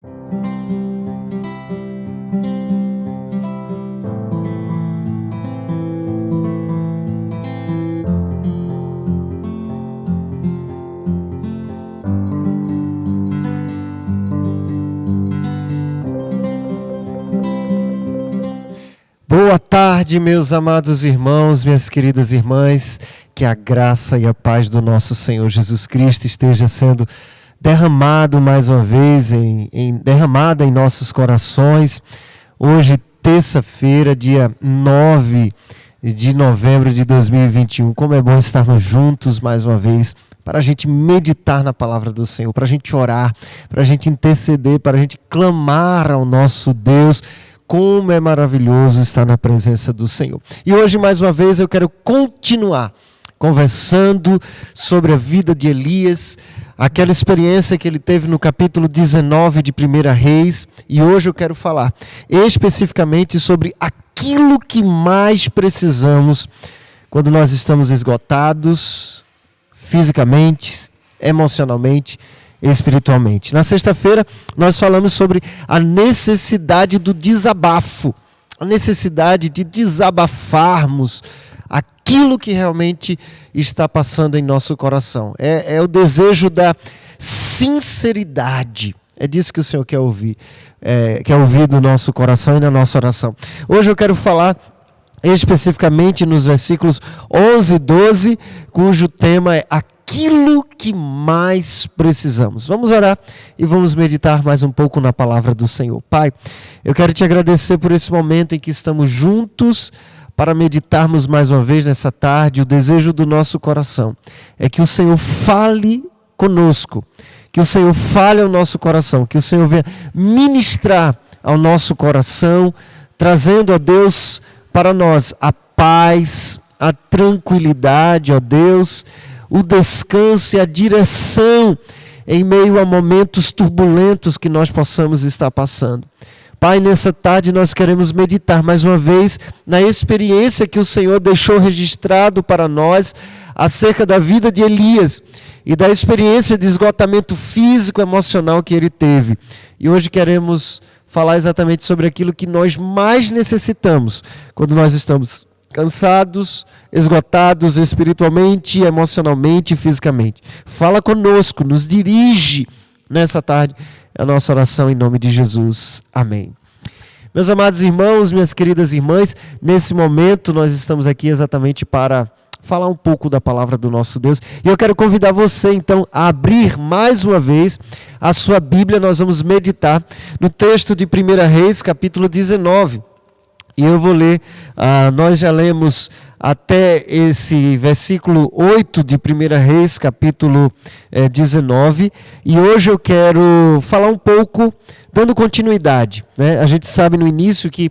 Boa tarde, meus amados irmãos, minhas queridas irmãs, que a graça e a paz do nosso Senhor Jesus Cristo esteja sendo derramado mais uma vez, derramada em nossos corações. Hoje, terça-feira, dia 9 de novembro de 2021. Como é bom estarmos juntos mais uma vez, para a gente meditar na palavra do Senhor, para a gente orar, para a gente interceder, para a gente clamar ao nosso Deus. Como é maravilhoso estar na presença do Senhor. E hoje, mais uma vez, eu quero continuar conversando sobre a vida de Elias, aquela experiência que ele teve no capítulo 19 de 1 Reis. E hoje eu quero falar especificamente sobre aquilo que mais precisamos quando nós estamos esgotados, fisicamente, emocionalmente, espiritualmente. Na sexta-feira nós falamos sobre a necessidade do desabafo, a necessidade de desabafarmos aquilo que realmente está passando em nosso coração. É o desejo da sinceridade. É disso que o Senhor quer ouvir, quer ouvir do nosso coração e na nossa oração. Hoje eu quero falar especificamente nos versículos 11 e 12, cujo tema é aquilo que mais precisamos. Vamos orar e vamos meditar mais um pouco na palavra do Senhor. Pai, eu quero te agradecer por esse momento em que estamos juntos para meditarmos mais uma vez nessa tarde. O desejo do nosso coração é que o Senhor fale conosco, que o Senhor fale ao nosso coração, que o Senhor venha ministrar ao nosso coração, trazendo, ó Deus, para nós a paz, a tranquilidade, ó Deus, o descanso e a direção em meio a momentos turbulentos que nós possamos estar passando. Pai, nessa tarde nós queremos meditar mais uma vez na experiência que o Senhor deixou registrado para nós acerca da vida de Elias e da experiência de esgotamento físico e emocional que ele teve. E hoje queremos falar exatamente sobre aquilo que nós mais necessitamos quando nós estamos cansados, esgotados espiritualmente, emocionalmente e fisicamente. Fala conosco, nos dirige nessa tarde. É a nossa oração em nome de Jesus. Amém. Meus amados irmãos, minhas queridas irmãs, nesse momento nós estamos aqui exatamente para falar um pouco da palavra do nosso Deus. E eu quero convidar você então a abrir mais uma vez a sua Bíblia. Nós vamos meditar no texto de 1 Reis, capítulo 19. E eu vou ler, nós já lemos até esse versículo 8 de 1 Reis, capítulo 19, e hoje eu quero falar um pouco, dando continuidade, né? A gente sabe no início que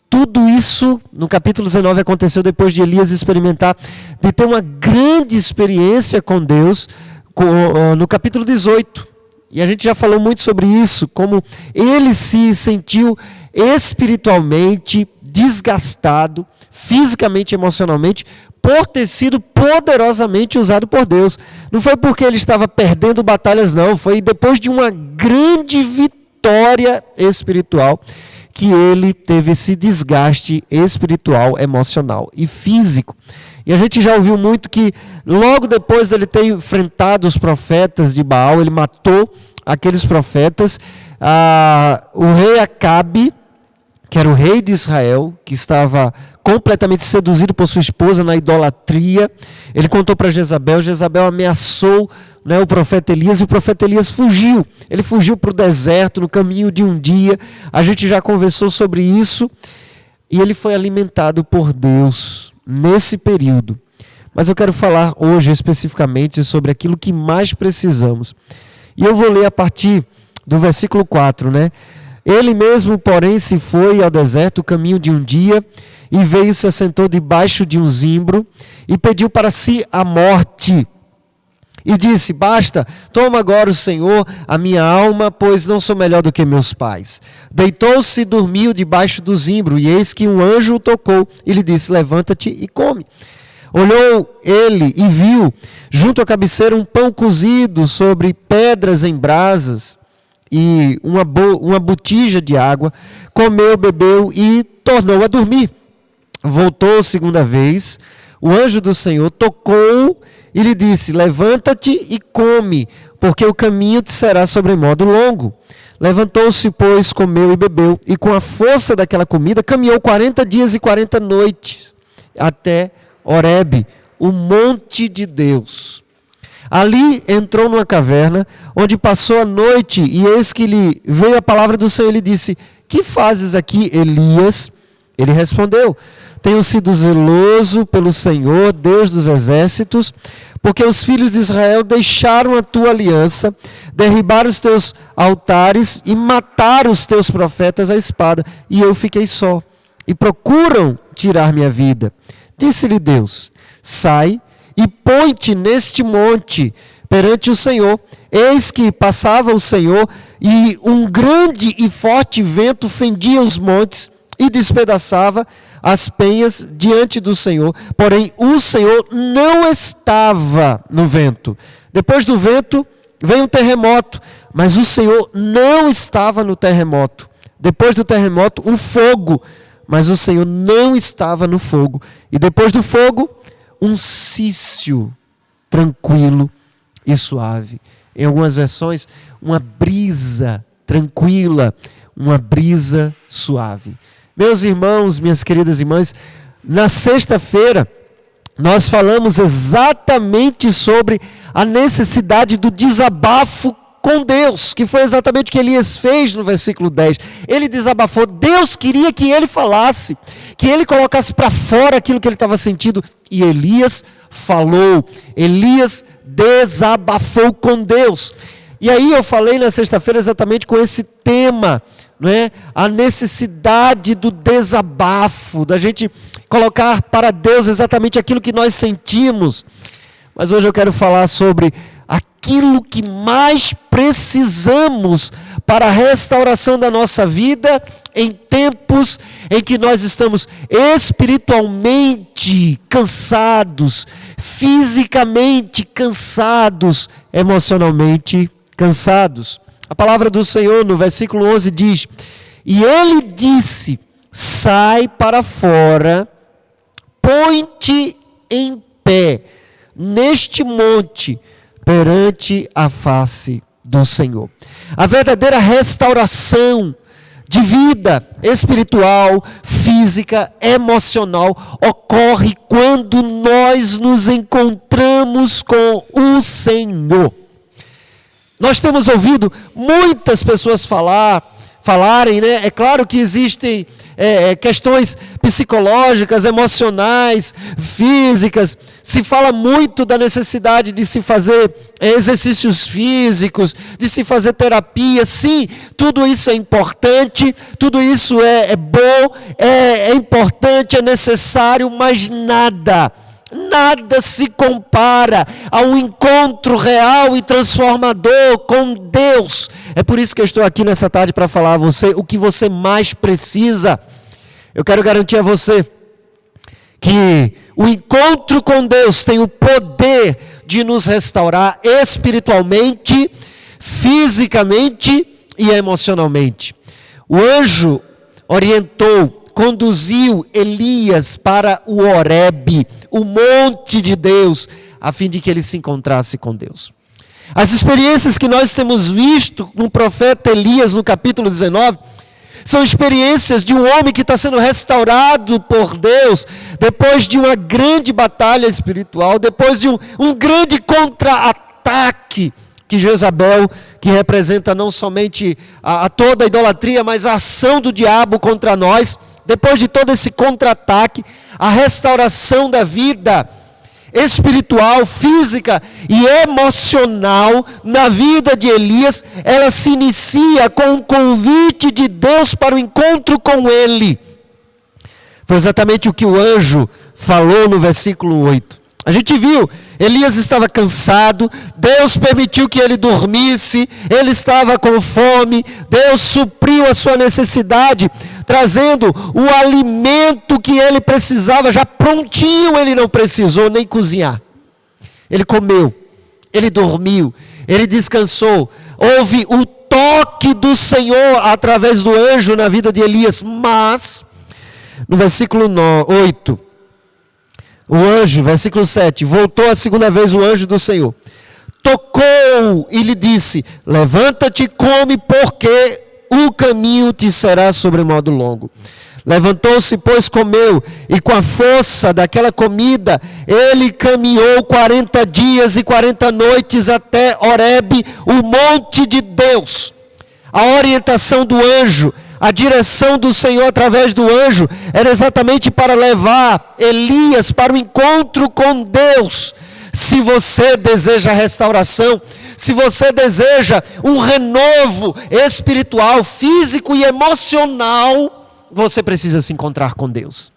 tudo isso, no capítulo 19, aconteceu depois de Elias experimentar, de ter uma grande experiência com Deus, no capítulo 18. E a gente já falou muito sobre isso, como ele se sentiu espiritualmente desgastado, fisicamente e emocionalmente, por ter sido poderosamente usado por Deus. Não foi porque ele estava perdendo batalhas, não. Foi depois de uma grande vitória espiritual que ele teve esse desgaste espiritual, emocional e físico. E a gente já ouviu muito que logo depois dele ter enfrentado os profetas de Baal, ele matou aqueles profetas. O rei Acabe, que era o rei de Israel, que estava completamente seduzido por sua esposa na idolatria, ele contou para Jezabel. Jezabel ameaçou, né, o profeta Elias, e o profeta Elias fugiu. Ele fugiu para o deserto no caminho de um dia. A gente já conversou sobre isso. E ele foi alimentado por Deus nesse período. Mas eu quero falar hoje especificamente sobre aquilo que mais precisamos. E eu vou ler a partir do versículo 4, né? Ele mesmo, porém, se foi ao deserto o caminho de um dia, e veio e se assentou debaixo de um zimbro, e pediu para si a morte. E disse: basta, toma agora o Senhor a minha alma, pois não sou melhor do que meus pais. Deitou-se e dormiu debaixo do zimbro, e eis que um anjo o tocou, e lhe disse: levanta-te e come. Olhou ele e viu, junto à cabeceira, um pão cozido sobre pedras em brasas, e uma botija de água, comeu, bebeu e tornou a dormir. Voltou segunda vez, o anjo do Senhor tocou e lhe disse: levanta-te e come, porque o caminho te será sobremodo longo. Levantou-se, pois, comeu e bebeu, e com a força daquela comida caminhou 40 dias e 40 noites, até Horebe, o monte de Deus. Ali entrou numa caverna, onde passou a noite, e eis que lhe veio a palavra do Senhor, e lhe disse: que fazes aqui, Elias? Ele respondeu: tenho sido zeloso pelo Senhor, Deus dos exércitos, porque os filhos de Israel deixaram a tua aliança, derribaram os teus altares e mataram os teus profetas à espada, e eu fiquei só, e procuram tirar minha vida. Disse-lhe Deus: sai e põe-te neste monte perante o Senhor. Eis que passava o Senhor, e um grande e forte vento fendia os montes e despedaçava as penhas diante do Senhor, porém o Senhor não estava no vento. Depois do vento veio um terremoto, mas o Senhor não estava no terremoto. Depois do terremoto, um fogo, mas o Senhor não estava no fogo. E depois do fogo, um cício tranquilo e suave. Em algumas versões, uma brisa tranquila, uma brisa suave. Meus irmãos, minhas queridas irmãs, na sexta-feira nós falamos exatamente sobre a necessidade do desabafo com Deus, que foi exatamente o que Elias fez no versículo 10. Ele desabafou, Deus queria que ele falasse, que ele colocasse para fora aquilo que ele estava sentindo, e Elias falou, Elias desabafou com Deus. E aí eu falei na sexta-feira exatamente com esse tema, não é? A necessidade do desabafo, da gente colocar para Deus exatamente aquilo que nós sentimos. Mas hoje eu quero falar sobre aquilo que mais precisamos para a restauração da nossa vida em tempos em que nós estamos espiritualmente cansados, fisicamente cansados, emocionalmente cansados. A palavra do Senhor no versículo 11 diz: e ele disse, sai para fora, põe-te em pé neste monte perante a face do Senhor. A verdadeira restauração de vida espiritual, física, emocional ocorre quando nós nos encontramos com o Senhor. Nós temos ouvido muitas pessoas falarem, né? É claro que existem questões psicológicas, emocionais, físicas. Se fala muito da necessidade de se fazer exercícios físicos, de se fazer terapia. Sim, tudo isso é importante, tudo isso é bom, é importante, é necessário, mas nada se compara a um encontro real e transformador com Deus. É por isso que eu estou aqui nessa tarde para falar a você o que você mais precisa. Eu quero garantir a você que o encontro com Deus tem o poder de nos restaurar espiritualmente, fisicamente e emocionalmente. O anjo orientou, conduziu Elias para o Horebe, o monte de Deus, a fim de que ele se encontrasse com Deus. As experiências que nós temos visto no profeta Elias, no capítulo 19, são experiências de um homem que está sendo restaurado por Deus, depois de uma grande batalha espiritual, depois de um grande contra-ataque que Jezabel, que representa não somente a toda a idolatria, mas a ação do diabo contra nós. Depois de todo esse contra-ataque, a restauração da vida espiritual, física e emocional na vida de Elias, ela se inicia com o convite de Deus para o encontro com ele. Foi exatamente o que o anjo falou no versículo 8. A gente viu, Elias estava cansado, Deus permitiu que ele dormisse, ele estava com fome, Deus supriu a sua necessidade, trazendo o alimento que ele precisava, já prontinho, ele não precisou nem cozinhar. Ele comeu, ele dormiu, ele descansou, houve o toque do Senhor através do anjo na vida de Elias. Mas, no versículo 8, o anjo, versículo 7, voltou a segunda vez o anjo do Senhor. Tocou e lhe disse: levanta-te e come, porque o caminho te será sobremodo longo. Levantou-se, pois comeu, e com a força daquela comida, ele caminhou 40 dias e 40 noites até Horebe, o monte de Deus. A orientação do anjo, a direção do Senhor através do anjo, era exatamente para levar Elias para o encontro com Deus. Se você deseja restauração, se você deseja um renovo espiritual, físico e emocional, você precisa se encontrar com Deus.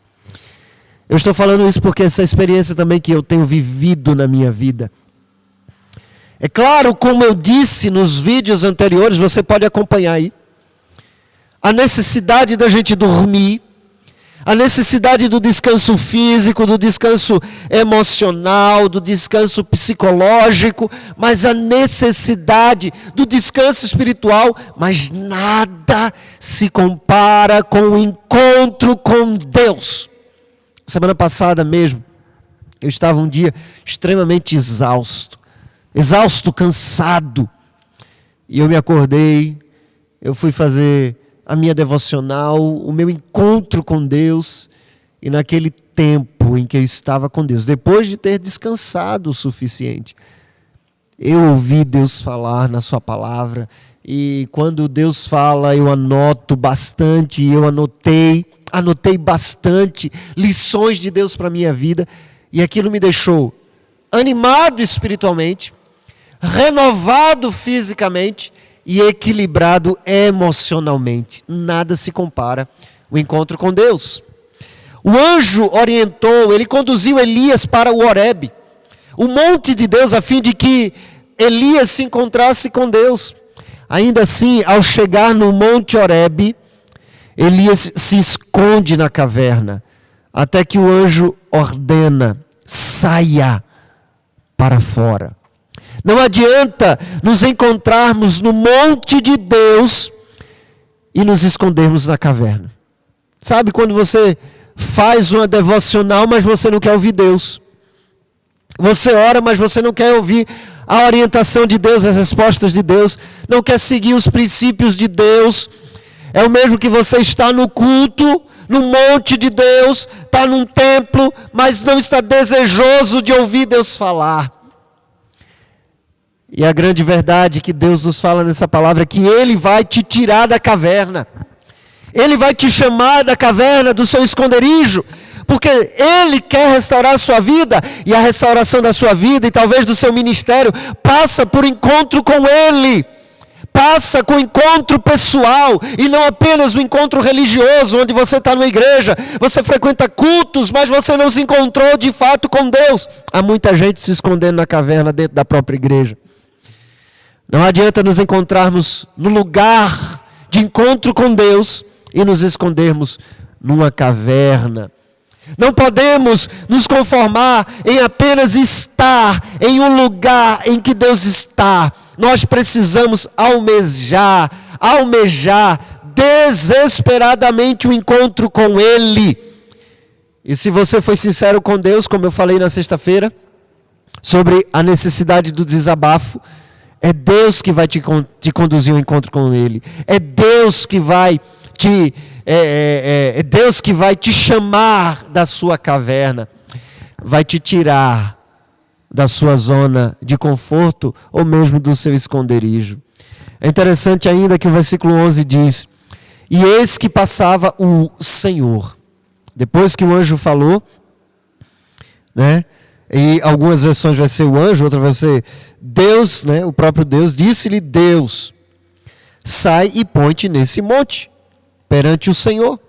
Eu estou falando isso porque essa experiência também que eu tenho vivido na minha vida. É claro, como eu disse nos vídeos anteriores, você pode acompanhar aí, a necessidade da gente dormir, a necessidade do descanso físico, do descanso emocional, do descanso psicológico, mas a necessidade do descanso espiritual, mas nada se compara com o encontro com Deus. Semana passada mesmo, eu estava um dia extremamente exausto, cansado, e eu me acordei, eu fui fazer a minha devocional, o meu encontro com Deus, e naquele tempo em que eu estava com Deus, depois de ter descansado o suficiente, eu ouvi Deus falar na sua palavra, e quando Deus fala, eu anoto bastante, e eu anotei bastante lições de Deus para a minha vida, e aquilo me deixou animado espiritualmente, renovado fisicamente, e equilibrado emocionalmente. Nada se compara o encontro com Deus. O anjo orientou, ele conduziu Elias para o Horebe, o monte de Deus, a fim de que Elias se encontrasse com Deus. Ainda assim, ao chegar no monte Horebe, Elias se esconde na caverna, até que o anjo ordena: saia para fora. Não adianta nos encontrarmos no monte de Deus e nos escondermos na caverna. Sabe quando você faz uma devocional, mas você não quer ouvir Deus? Você ora, mas você não quer ouvir a orientação de Deus, as respostas de Deus, não quer seguir os princípios de Deus. É o mesmo que você está no culto, no monte de Deus, está num templo, mas não está desejoso de ouvir Deus falar. E a grande verdade que Deus nos fala nessa palavra é que Ele vai te tirar da caverna. Ele vai te chamar da caverna, do seu esconderijo, porque Ele quer restaurar a sua vida, e a restauração da sua vida e talvez do seu ministério passa por encontro com Ele. Passa com encontro pessoal, e não apenas o encontro religioso, onde você está numa igreja, você frequenta cultos, mas você não se encontrou de fato com Deus. Há muita gente se escondendo na caverna dentro da própria igreja. Não adianta nos encontrarmos no lugar de encontro com Deus e nos escondermos numa caverna. Não podemos nos conformar em apenas estar em um lugar em que Deus está. Nós precisamos almejar desesperadamente o encontro com Ele. E se você foi sincero com Deus, como eu falei na sexta-feira, sobre a necessidade do desabafo, é Deus que vai te conduzir ao encontro com Ele. É Deus que vai Deus que vai te chamar da sua caverna, vai te tirar da sua zona de conforto ou mesmo do seu esconderijo. É interessante ainda que o versículo 11 diz: e eis que passava o Senhor. Depois que o anjo falou, né? E algumas versões vai ser o anjo, outra vai ser Deus, né? O próprio Deus, disse-lhe Deus: sai e põe-te nesse monte, perante o Senhor.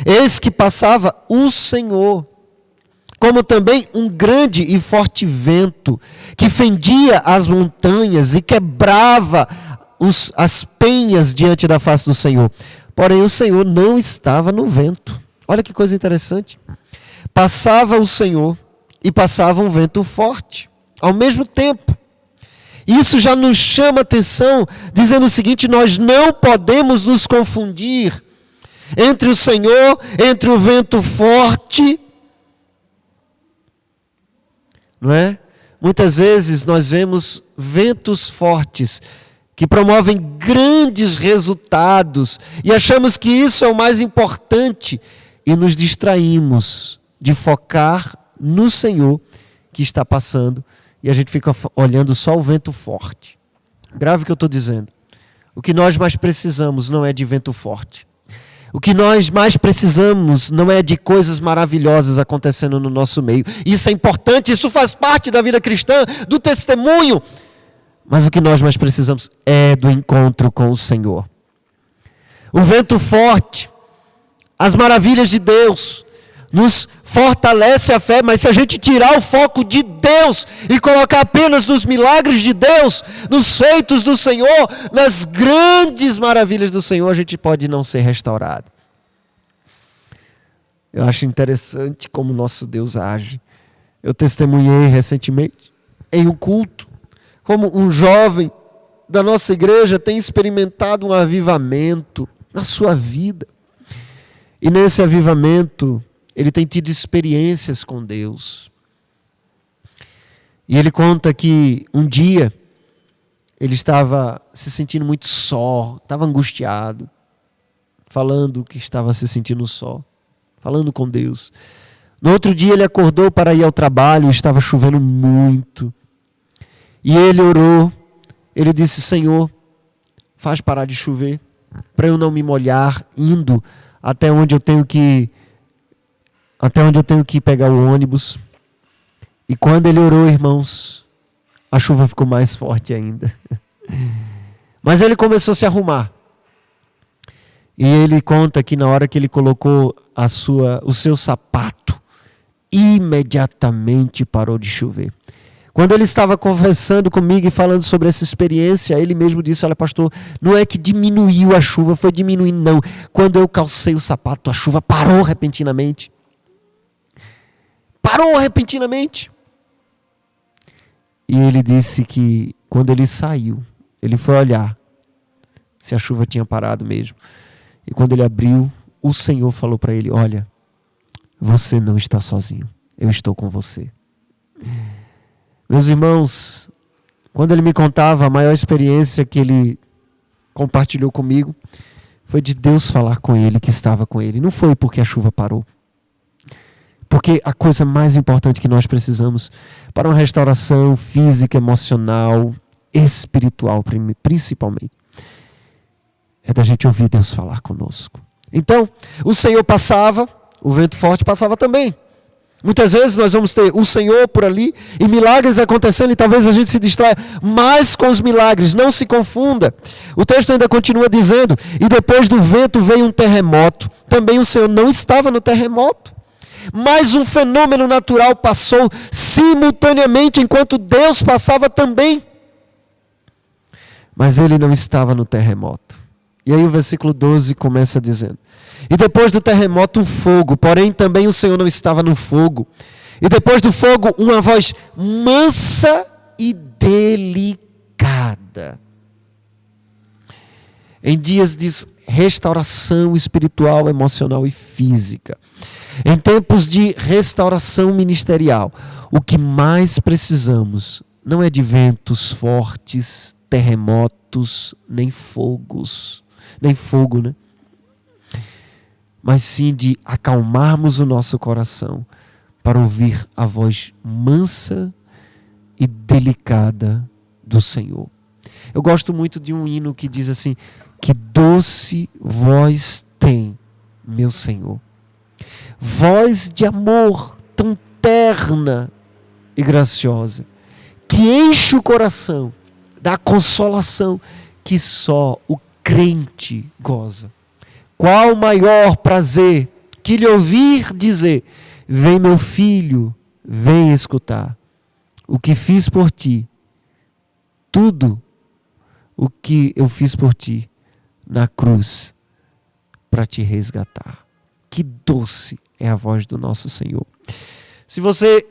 Eis que passava o Senhor, como também um grande e forte vento, que fendia as montanhas e quebrava as penhas diante da face do Senhor. Porém o Senhor não estava no vento. Olha que coisa interessante. Passava o Senhor e passava um vento forte, ao mesmo tempo. Isso já nos chama atenção, dizendo o seguinte: nós não podemos nos confundir entre o Senhor, entre o vento forte, não é? Muitas vezes nós vemos ventos fortes que promovem grandes resultados e achamos que isso é o mais importante e nos distraímos de focar no Senhor que está passando e a gente fica olhando só o vento forte. Grave o que eu estou dizendo. O que nós mais precisamos não é de vento forte. O que nós mais precisamos não é de coisas maravilhosas acontecendo no nosso meio. Isso é importante, isso faz parte da vida cristã, do testemunho. Mas o que nós mais precisamos é do encontro com o Senhor. O vento forte, as maravilhas de Deus, nos fortalece a fé, mas se a gente tirar o foco de Deus e colocar apenas nos milagres de Deus, nos feitos do Senhor, nas grandes maravilhas do Senhor, a gente pode não ser restaurado. Eu acho interessante como nosso Deus age. Eu testemunhei recentemente em um culto, como um jovem da nossa igreja tem experimentado um avivamento na sua vida. E nesse avivamento, ele tem tido experiências com Deus. E ele conta que um dia ele estava se sentindo muito só, estava angustiado, falando que estava se sentindo só, falando com Deus. No outro dia ele acordou para ir ao trabalho, estava chovendo muito. E ele orou, ele disse: Senhor, faz parar de chover, para eu não me molhar indo até onde eu tenho que pegar o ônibus. E quando ele orou, irmãos, a chuva ficou mais forte ainda. Mas ele começou a se arrumar. E ele conta que na hora que ele colocou o seu sapato, imediatamente parou de chover. Quando ele estava conversando comigo e falando sobre essa experiência, ele mesmo disse: olha, pastor, não é que diminuiu a chuva, foi diminuindo, não. Quando eu calcei o sapato, a chuva parou repentinamente. Parou repentinamente. E ele disse que quando ele saiu, ele foi olhar se a chuva tinha parado mesmo. E quando ele abriu, o Senhor falou para ele: olha, você não está sozinho, eu estou com você. Meus irmãos, quando ele me contava, a maior experiência que ele compartilhou comigo foi de Deus falar com ele, que estava com ele. Não foi porque a chuva parou. Porque a coisa mais importante que nós precisamos para uma restauração física, emocional, espiritual, principalmente, é da gente ouvir Deus falar conosco. Então, o Senhor passava, o vento forte passava também. Muitas vezes nós vamos ter o Senhor por ali e milagres acontecendo e talvez a gente se distraia mais com os milagres. Não se confunda. O texto ainda continua dizendo: e depois do vento veio um terremoto. Também o Senhor não estava no terremoto. Mas um fenômeno natural passou simultaneamente enquanto Deus passava também. Mas ele não estava no terremoto. E aí o versículo 12 começa dizendo: e depois do terremoto um fogo, porém também o Senhor não estava no fogo. E depois do fogo uma voz mansa e delicada. Em dias de restauração espiritual, emocional e física, em tempos de restauração ministerial, o que mais precisamos não é de ventos fortes, terremotos, nem fogo, né? Mas sim de acalmarmos o nosso coração para ouvir a voz mansa e delicada do Senhor. Eu gosto muito de um hino que diz assim: que doce voz tem meu Senhor. Voz de amor tão terna e graciosa, que enche o coração da consolação que só o crente goza. Qual maior prazer que lhe ouvir dizer: vem meu filho, vem escutar. O que fiz por ti, tudo o que eu fiz por ti na cruz para te resgatar. Que doce é a voz do nosso Senhor. Se você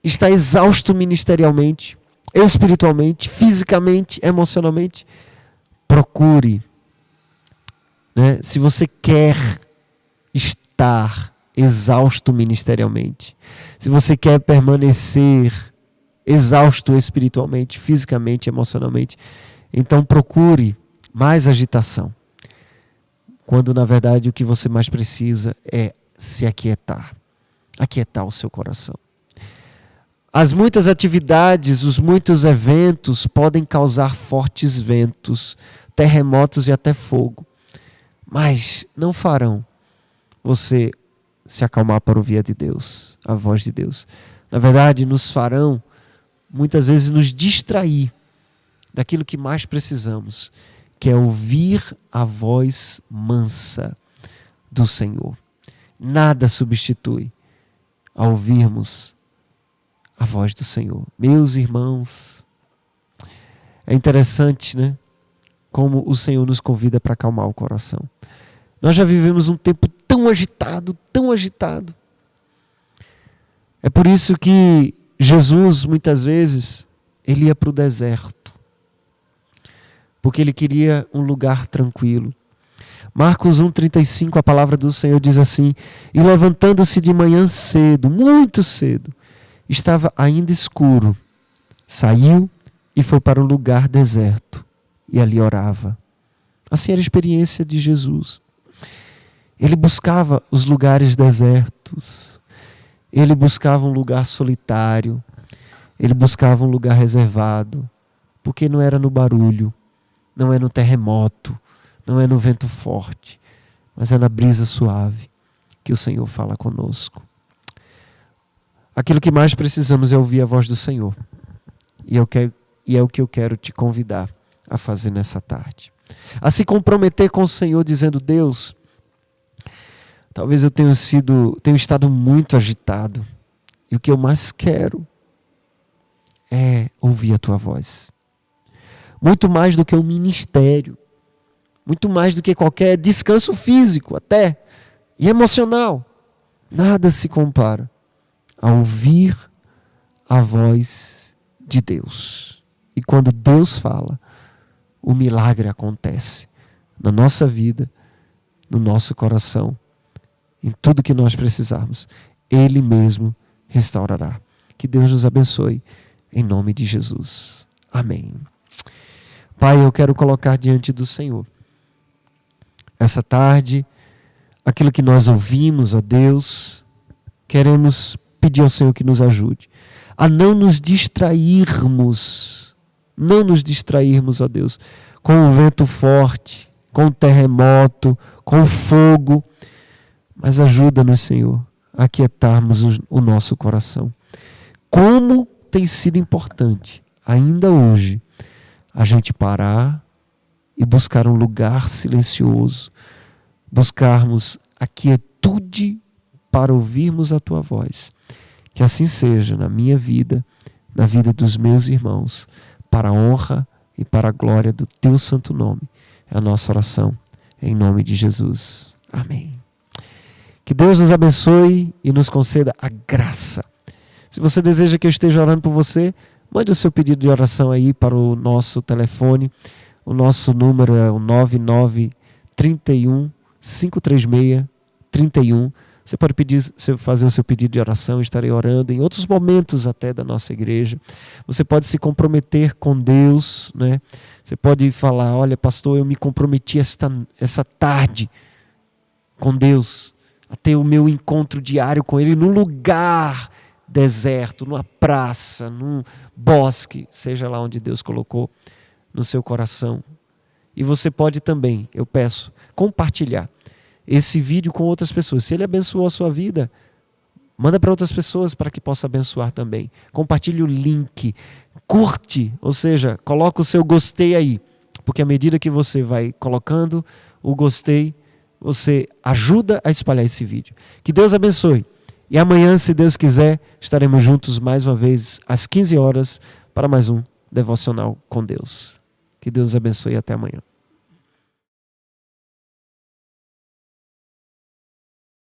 está exausto ministerialmente, espiritualmente, fisicamente, emocionalmente, procure. Né? Se você quer estar exausto ministerialmente, se você quer permanecer exausto espiritualmente, fisicamente, emocionalmente, então procure mais agitação. Quando na verdade o que você mais precisa é se aquietar. Aquietar o seu coração. As muitas atividades, os muitos eventos podem causar fortes ventos, terremotos e até fogo. Mas não farão você se acalmar para ouvir a de Deus, a voz de Deus. Na verdade, nos farão muitas vezes nos distrair daquilo que mais precisamos, que é ouvir a voz mansa do Senhor. Nada substitui a ouvirmos a voz do Senhor. Meus irmãos, é interessante, né? Como o Senhor nos convida para acalmar o coração. Nós já vivemos um tempo tão agitado, tão agitado. É por isso que Jesus, muitas vezes, ele ia para o deserto. Porque ele queria um lugar tranquilo. Marcos 1,35, a palavra do Senhor diz assim: e levantando-se de manhã cedo, muito cedo, estava ainda escuro, saiu e foi para um lugar deserto, e ali orava. Assim era a experiência de Jesus. Ele buscava os lugares desertos, ele buscava um lugar solitário, ele buscava um lugar reservado, porque não era no barulho, não é no terremoto, não é no vento forte, mas é na brisa suave que o Senhor fala conosco. Aquilo que mais precisamos é ouvir a voz do Senhor. E é o que eu quero te convidar a fazer nessa tarde. A se comprometer com o Senhor dizendo: Deus, talvez eu tenha estado muito agitado. E o que eu mais quero é ouvir a tua voz. Muito mais do que o ministério. Muito mais do que qualquer descanso físico até. E emocional. Nada se compara a ouvir a voz de Deus. E quando Deus fala, o milagre acontece na nossa vida, no nosso coração, em tudo que nós precisarmos. Ele mesmo restaurará. Que Deus nos abençoe, em nome de Jesus. Amém. Pai, eu quero colocar diante do Senhor essa tarde aquilo que nós ouvimos, ó Deus. Queremos pedir ao Senhor que nos ajude a não nos distrairmos, ó Deus, com o vento forte, com o terremoto, com o fogo, mas ajuda-nos, Senhor, a aquietarmos o nosso coração. Como tem sido importante, ainda hoje, a gente parar e buscar um lugar silencioso, buscarmos a quietude para ouvirmos a tua voz. Que assim seja na minha vida, na vida dos meus irmãos, para a honra e para a glória do teu santo nome. É a nossa oração, em nome de Jesus. Amém. Que Deus nos abençoe e nos conceda a graça. Se você deseja que eu esteja orando por você, mande o seu pedido de oração aí para o nosso telefone. O nosso número é o 9931 536 31. Você pode fazer o seu pedido de oração, estarei orando em outros momentos até da nossa igreja. Você pode se comprometer com Deus, né? Você pode falar: olha, pastor, eu me comprometi essa tarde com Deus, a ter o meu encontro diário com Ele num lugar deserto, numa praça, num bosque, seja lá onde Deus colocou no seu coração. E você pode também, eu peço, compartilhar esse vídeo com outras pessoas. Se ele abençoou a sua vida, manda para outras pessoas para que possa abençoar também. Compartilhe o link, curte, ou seja, coloca o seu gostei aí, porque à medida que você vai colocando o gostei, você ajuda a espalhar esse vídeo. Que Deus abençoe. E amanhã, se Deus quiser, estaremos juntos mais uma vez às 15 horas para mais um Devocional com Deus. Que Deus abençoe e até amanhã.